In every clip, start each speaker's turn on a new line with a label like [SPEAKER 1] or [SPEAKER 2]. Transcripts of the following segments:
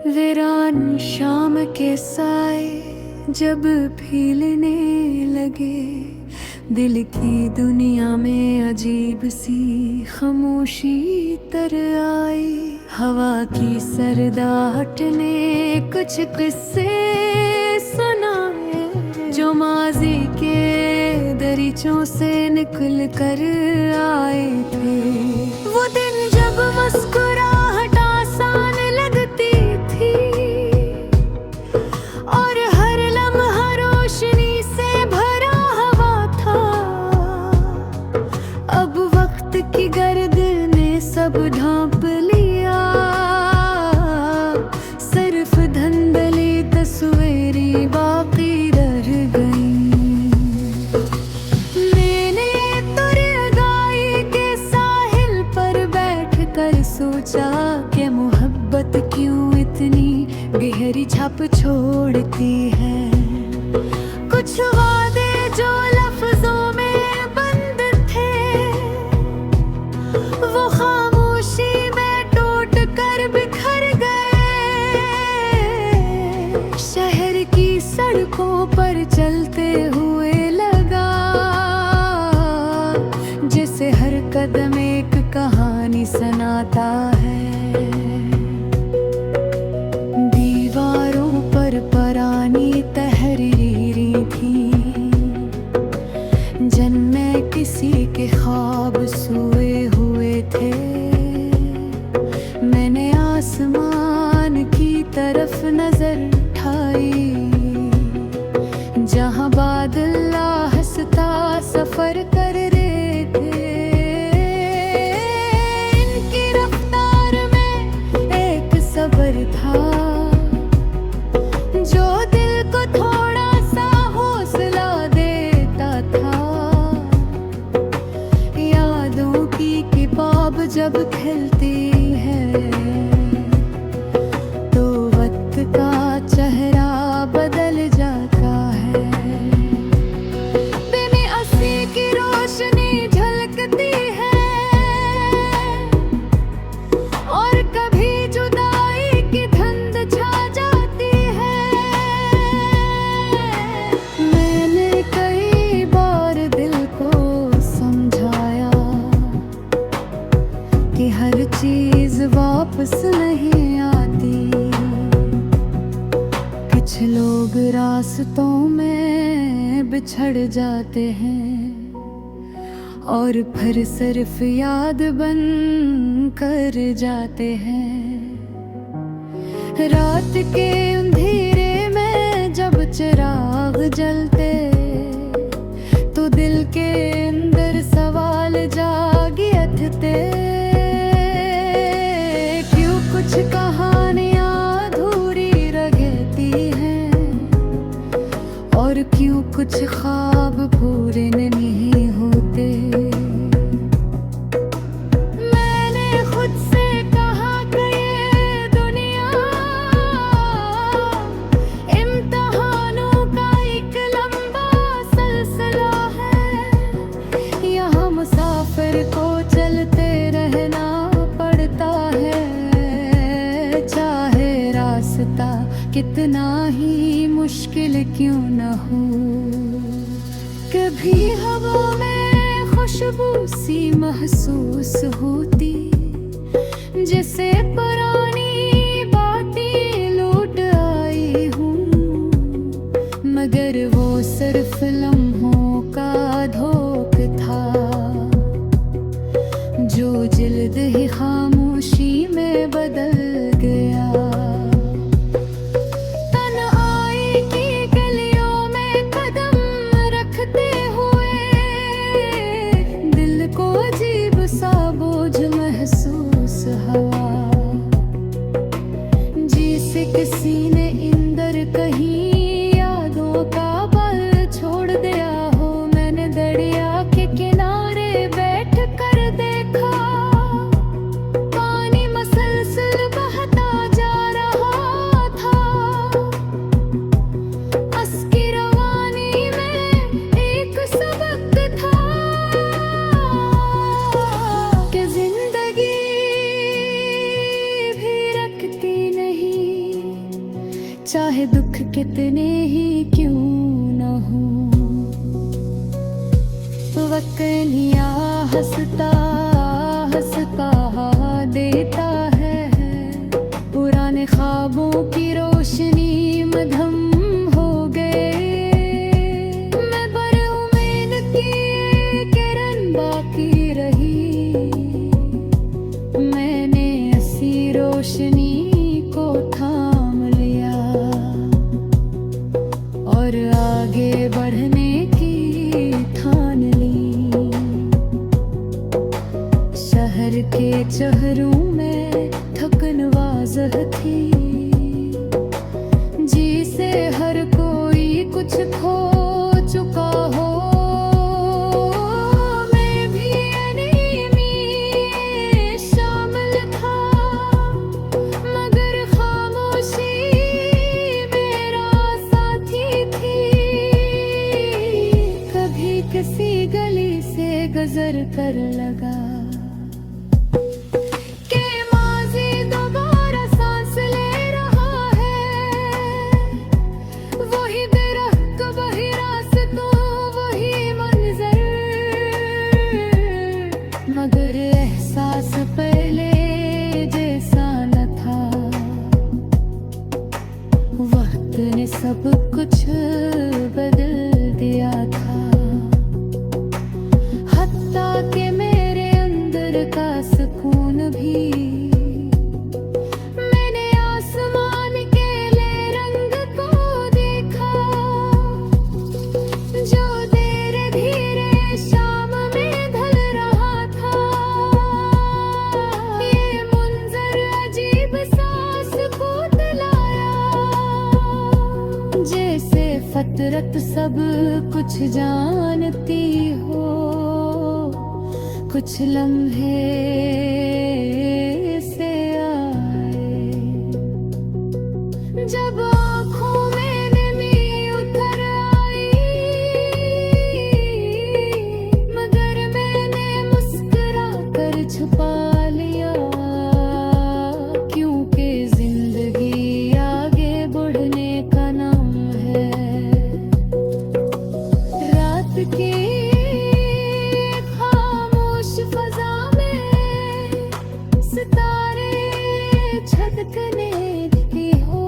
[SPEAKER 1] वीरान शाम के साए जब फीलने लगे, दिल की दुनिया में अजीब सी खामोशी तर आई। हवा की सरदाहट ने कुछ किस्से सुनाए जो माजी के दरीचों से निकल कर आए थे। वो दिन जब मुस्कुराहट आसान लगती थी और हर लम्हा रोशनी से भरा हवा था। अब वक्त की गर्द ने सब ढांप लिया, सिर्फ धुंधली तस्वीरें बाकी रह गईं। मैंने तुरगाई के साहिल पर बैठकर सोचा कि मोहब्बत क्यों इतनी गहरी छाप छोड़ती है। कुछ वादे जो लफ्जों में बंद थे, वो खामोशी में टूट कर बिखर गए। शहर की सड़कों पर चलते हुए लगा जैसे हर कदम एक कहानी सुनाता है। दीवारों पर पुरानी तहरीरें थी जिनमें किसी के ख्वाब सोए हुए थे। मैंने आसमान की तरफ नजर उठाई जहां बादल आहिस्ता सफर कर रहे थे। इनकी रफ्तार में एक सब्र था जो दिल को थोड़ा सा हौसला देता था। यादों की किताब जब खिलती है तो वक्त का चेहरा बदल जाता है। दिन अस्सी की रोशनी झलकती है और कभी जुदाई की धुंध छा जाती है। मैंने कई बार दिल को समझाया कि हर चीज वापस नहीं आती। कुछ लोग रास्तों में बिछड़ जाते हैं और फिर सिर्फ याद बन कर जाते हैं। रात के अंधेरे में जब चिराग जलते तो दिल के अंदर सवाल जागे उठते। क्यों कुछ कहानियां अधूरी रहती हैं और क्यों कुछ ख्वाब पूरे नहीं होते। मैंने खुद से कहा कि ये दुनिया इम्तिहानों का एक लंबा सिलसिला है। यहाँ मुसाफिर को चलते रहना पड़ता है, चाहे रास्ता कितना ही मुश्किल क्यों न हो। कभी हवा में खुशबू सी महसूस होती जैसे पुरानी बातें लौट आई हूँ, मगर वो सिर्फ लम्हों का धोख था जो जल्द ही खामोशी में बदल गया। तन्हाई की गलियों में कदम रखते हुए दिल को अजीब सा बोझ महसूस हुआ। जैसे किसी ने इंदर कहीं यादों का बल छोड़ दिया। कितने ही क्यों न हो। वकलिया हंसता हंसता देता है, पुराने ख्वाबों की रोशनी मधम हो गए। मैं पर उम्मीद की किरण बाकी रही, मैंने ऐसी रोशनी को थाम लिया और आगे बढ़ने की ठान ली। शहर के चेहरों में थकन वाज़ह थी, जी से हर कोई कुछ खो चुका हो। मैं भी अनीमी शामिल था, मगर खामोशी मेरा साथी थी। कभी किसी गली से गुजर कर लगा के माज़ी दोबारा सांस ले रहा है। वही दरख्त, वही रास्तों, वही मंजर, मगर एहसास पहले जैसा न था। वक्त ने सब कुछ बदल दिया था, हत्ता के मेरे अंदर का सुकून भी। मैंने आसमान के ले रंग को देखा, जो धीरे धीरे शाम में ढल रहा था। ये मंजर अजीब सा सुकून लाया, जैसे फितरत सब कुछ जानती हो। कुछ लम्हे से आए जब आँखों में नमी उतर आई, मगर मैंने मुस्कुरा कर छुपा लिया, क्योंकि जिंदगी आगे बढ़ने का नाम है। रात की फज़ा में सितारे छलकने की हो।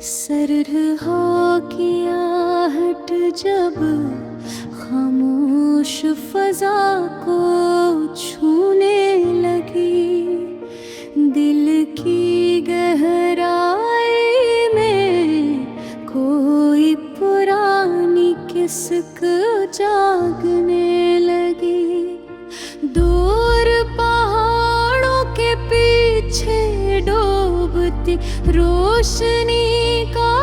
[SPEAKER 1] सरहा की आहट जब खामोश फज़ा को छूने लगी, दिल की गहराई में कोई पुरानी किस्क जागने लगी। दूर पहाड़ों के पीछे डूबती रोशनी का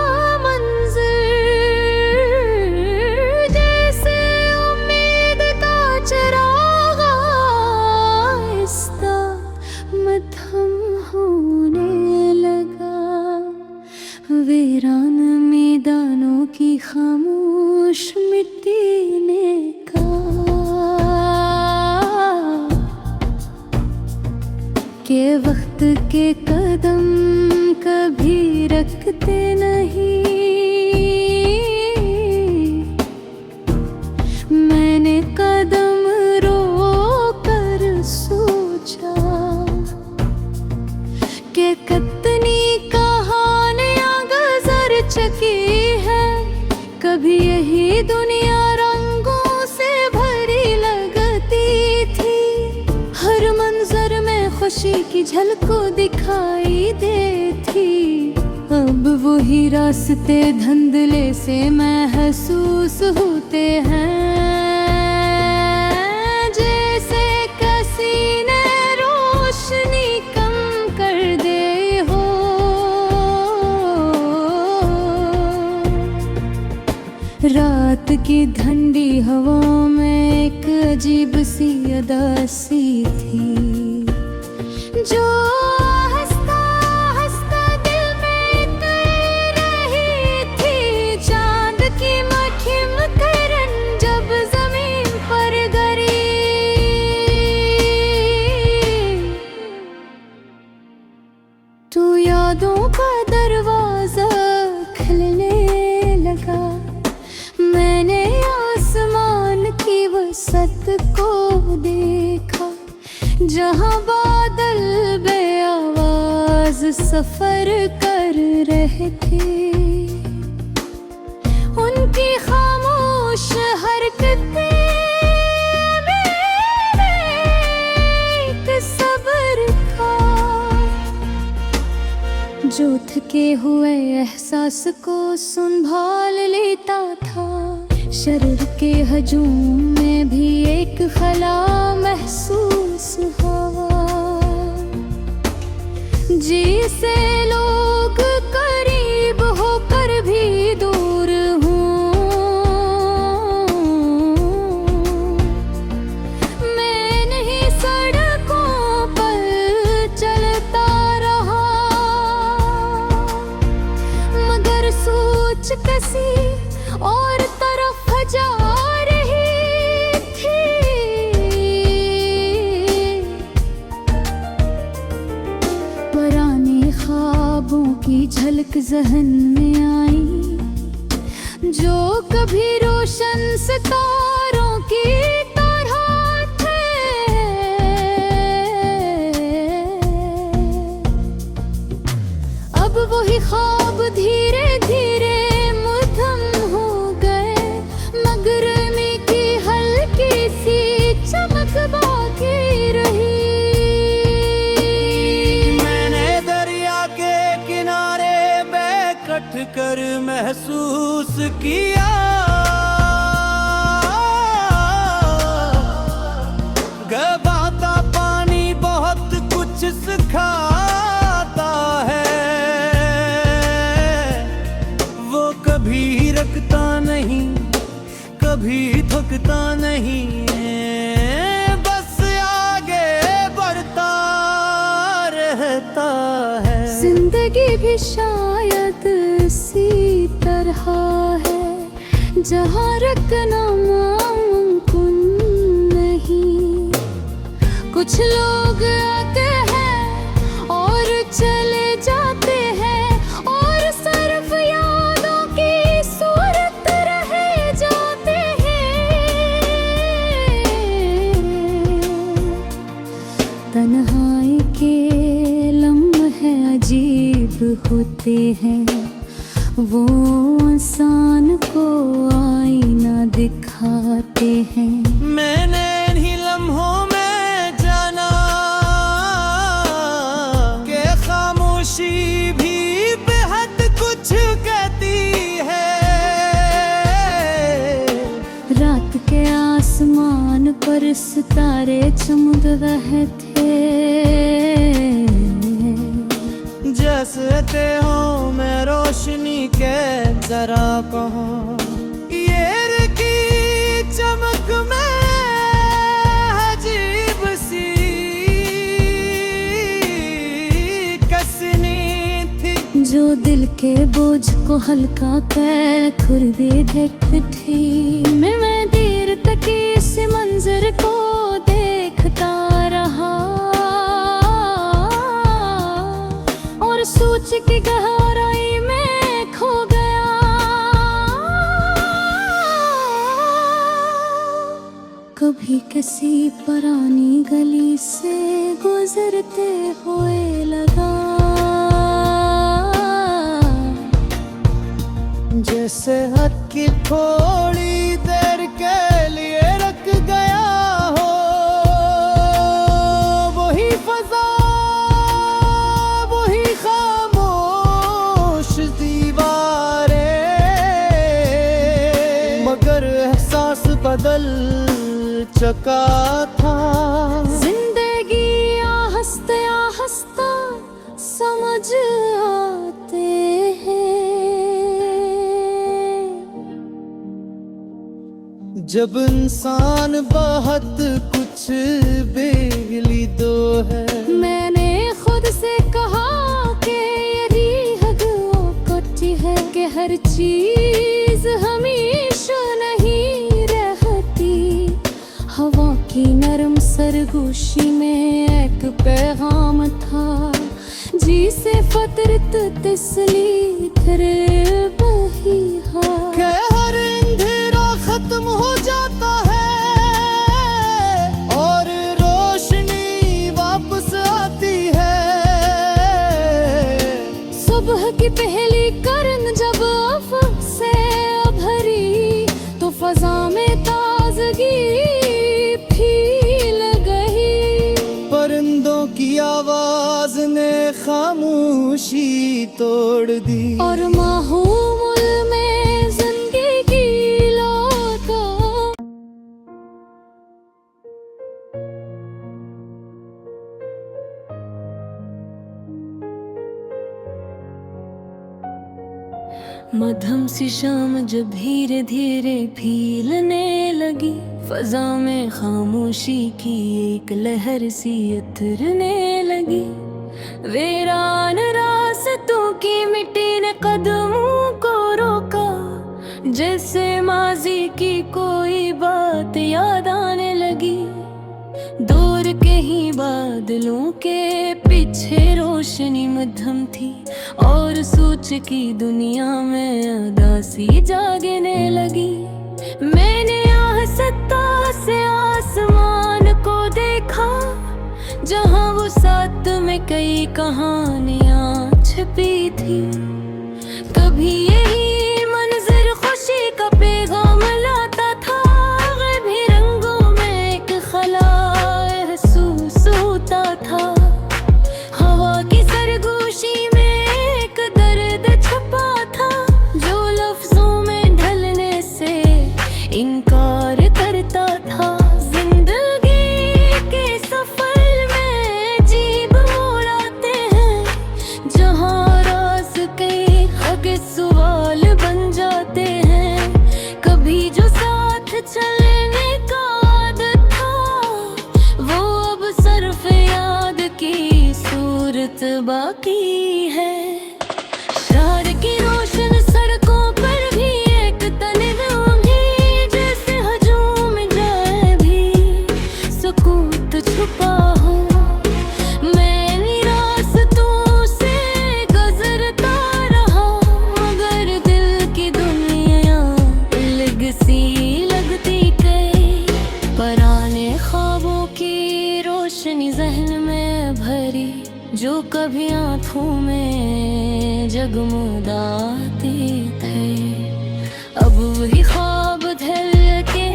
[SPEAKER 1] मंजर, जैसे उम्मीद का चिराग आहिस्ता मध्यम होने लगा। वीरान मैदानों की खामोश मिट्टी ने कहा के वक्त के कदम कभी रखते नहीं। मैंने कदम रोकर सोचा के कितनी कहानियां गुजर चुकी है। कभी यही दुनिया रंगों से भरी लगती थी, हर मंजर में खुशी की झलक दिखाई देती। अब वही रास्ते धुंधले से महसूस होते हैं, जैसे किसी ने रोशनी कम कर दे हो। रात की ठंडी हवाओं में एक अजीब सी अदासी थी, जो हंसता हंसता दिल में उतर रही थी। चांद की मखिम करन जो फुर्सत को देखा, जहां बादल बेआवाज सफर कर रहे थे। उनकी खामोश हरकतें जो थके हुए एहसास को संभाल लेता था। शरीर के हजूम में भी एक खला महसूस हुआ, जिसे लोग करीब होकर भी दूर हों। मैं नहीं सड़कों पर चलता रहा, सोच किसी और तरफ जा रही थी। पुराने ख्वाबों की झलक ज़हन में आई, जो कभी रोशन सितारों की तरह थे। अब वही ख्वाब धीरे
[SPEAKER 2] कर महसूस किया, गवाता पानी बहुत कुछ सिखाता है। वो कभी रखता नहीं, कभी थकता नहीं, बस आगे बढ़ता रहता है।
[SPEAKER 1] जिंदगी भी शायद इसी तरह है, जहाँ रखना मुमकिन नहीं। कुछ लोग आते हैं और चले जाते हैं, और सिर्फ यादों की सूरत रह जाते हैं। तन्हाई के लम्हे अजीब होते हैं, वो इंसान को आईना दिखाते हैं।
[SPEAKER 2] मैंने इन्हीं लम्हों में जाना कि खामोशी भी बेहद कुछ कहती है।
[SPEAKER 1] रात के आसमान पर सितारे चमक रहे थे,
[SPEAKER 2] जैसे हो मैं रोशनी के जरा कहूँ। ये की चमक में अजीब सी कसनी थी,
[SPEAKER 1] जो दिल के बोझ को हल्का कर खुर दे देती थी। मैं देर तक इस मंजर को देखता रहा, सोच की गहराई में खो गया। कभी किसी पुरानी गली से गुजरते हुए लगा,
[SPEAKER 2] जैसे हद की थोड़ी देर के लिए रख गया हो। वही फजा, बदल चुका था।
[SPEAKER 1] जिंदगी आहिस्ता आहिस्ता समझ आते हैं।
[SPEAKER 2] जब इंसान बहुत कुछ बेली दो है।
[SPEAKER 1] मैंने खुद से कहा कि यही हद कटी है, कि हर चीज हमेशा नहीं हवा की नरम सरगोशी में एक पैगाम था, जिसे फतरत तस्ली कर बही
[SPEAKER 2] हर अंधेरा खत्म हो जाता है।
[SPEAKER 1] फील गई।
[SPEAKER 2] परिंदों की आवाज ने खामोशी तोड़ दी।
[SPEAKER 1] और माहौल में जिंदगी लौटा। मध्यम सी शाम जब धीरे धीरे फीलने लगी, फजा में खामोशी की एक लहर सी उतरने लगी। वीरान रास्तों की मिट्टी ने कदमों को रोका, जैसे माजी की कोई बात याद आने लगी। दूर के ही बादलों के पीछे रोशनी मध्यम थी, और सोच की दुनिया में उदासी जागने लगी। मैंने आसता से आसमान को देखा, जहां वो साथ में कई कहानियां छिपी थी। कभी यही मंजर खुशी का पैगाम लाता था, भी रंगों में एक खला महसूस होता था। हवा की सरगोशी में एक दर्द छुपा था, जो लफ्जों में ढलने से इनकार करता था। जिंदगी के सफर में अजीब मोड़ आते हैं, जहां राज के हक सवाल बन जाते हैं। कभी जो साथ चलने का आदत था, वो अब सिर्फ याद की सूरत बाकी है। शहर की रोशन सड़कों पर भी एक तनिद उंगी, जैसे हजूम जाए भी सुकूत छुपा हो। मैं रास्तों से गुजरता रहा, मगर दिल की दुनिया अलग सी लगती गई। पुराने ख्वाबों की रोशनी जहन में भरी, जो कभी आँखों में जगमगाते थे। अब वही ख्वाब ढल के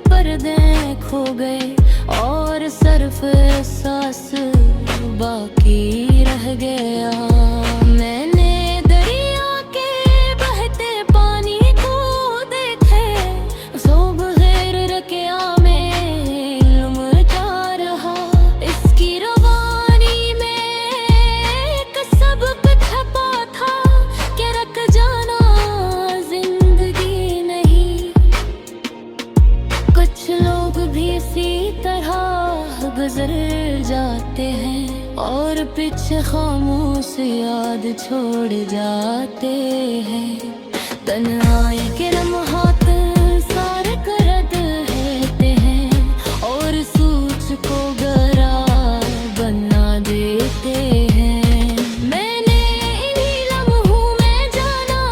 [SPEAKER 1] पर्दे खो गए, और सिर्फ एहसास बाकी रह गया। मैंने दरिया के बहते पानी को देखे, सो बगैर रकिया में लुमटा रहा। इसकी रवानी में एक सबक छपा था, कि रख जाना जिंदगी नहीं। कुछ लोग भी इसी तरह गुजर जाते हैं, और पीछे खामोश याद छोड़ जाते हैं। तन्हाई के लम्हात सारे करद रहते हैं, और सोच को गहरा बना देते हैं। मैंने इन्हीं लम्हों में जाना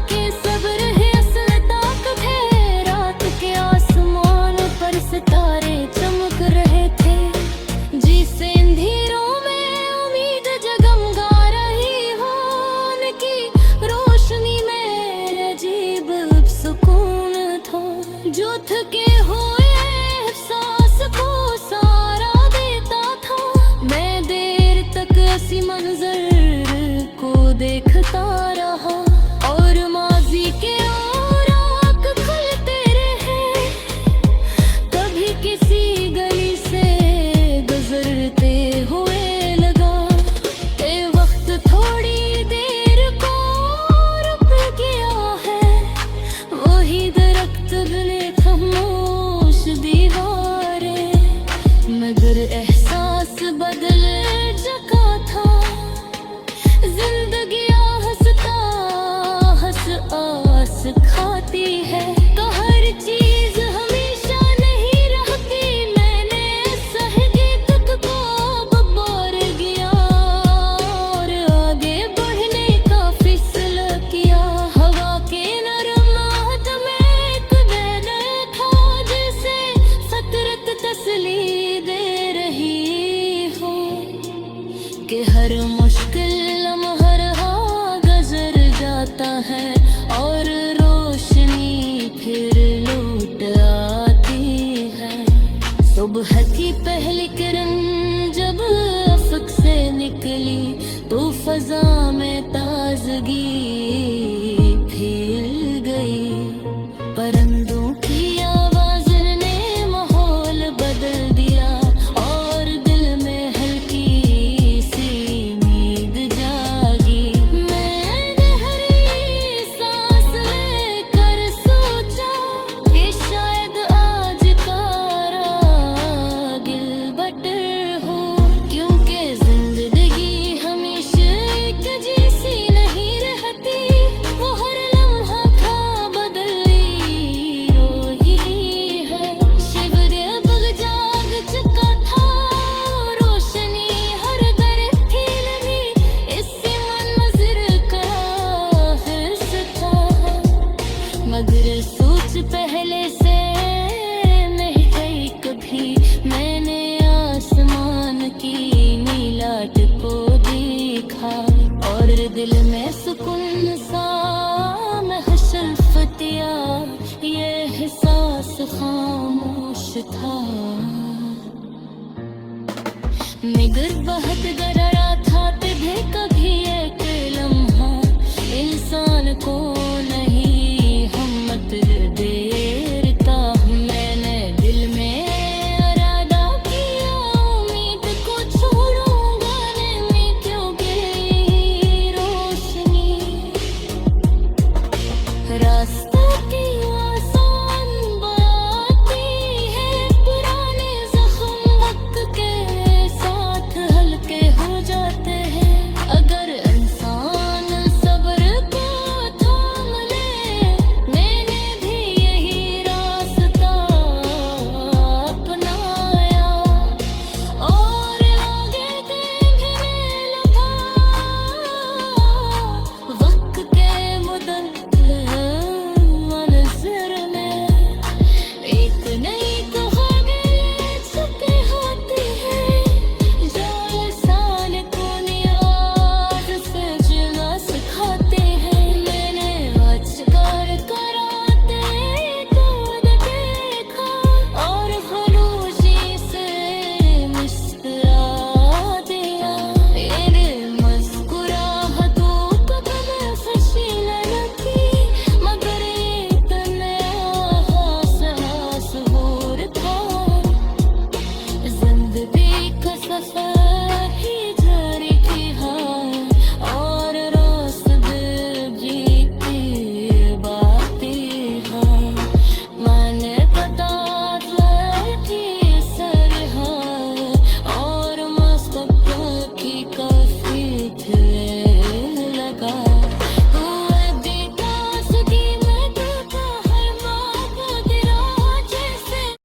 [SPEAKER 1] कि सब्र है असल ताकत है। रात के आसमान पर सितारे चमक रहे थे, जिसे अंधेरों में उम्मीद जगमगा रही हो। उनकी रोशनी में अजीब सुकून सुबह की पहली किरण जब अफक से निकली तो फजा में ताजगी फैल गई। परिंदों की आवाज ने माहौल बदल दिया और दिल में हल्की सी उम्मीद जागी। मैं गहरी सांस लेकर सोचा कि शायद आज का रागिल बटर हो, क्योंकि जिंदगी हमेशा एक जैसी नहीं रहती। वो हर लम्हा था बदली रोही है। शिविर अब जाग चुका था, रोशनी हर घर थी लगी। इसी मंज़िल का हिस्स था, मगर सोच पहले से नहीं गई कभी। मैंने आसमान की नीलाट को देखा और दिल में सुकून सा महसूस किया। ये एहसास खामोश था मगर बहुत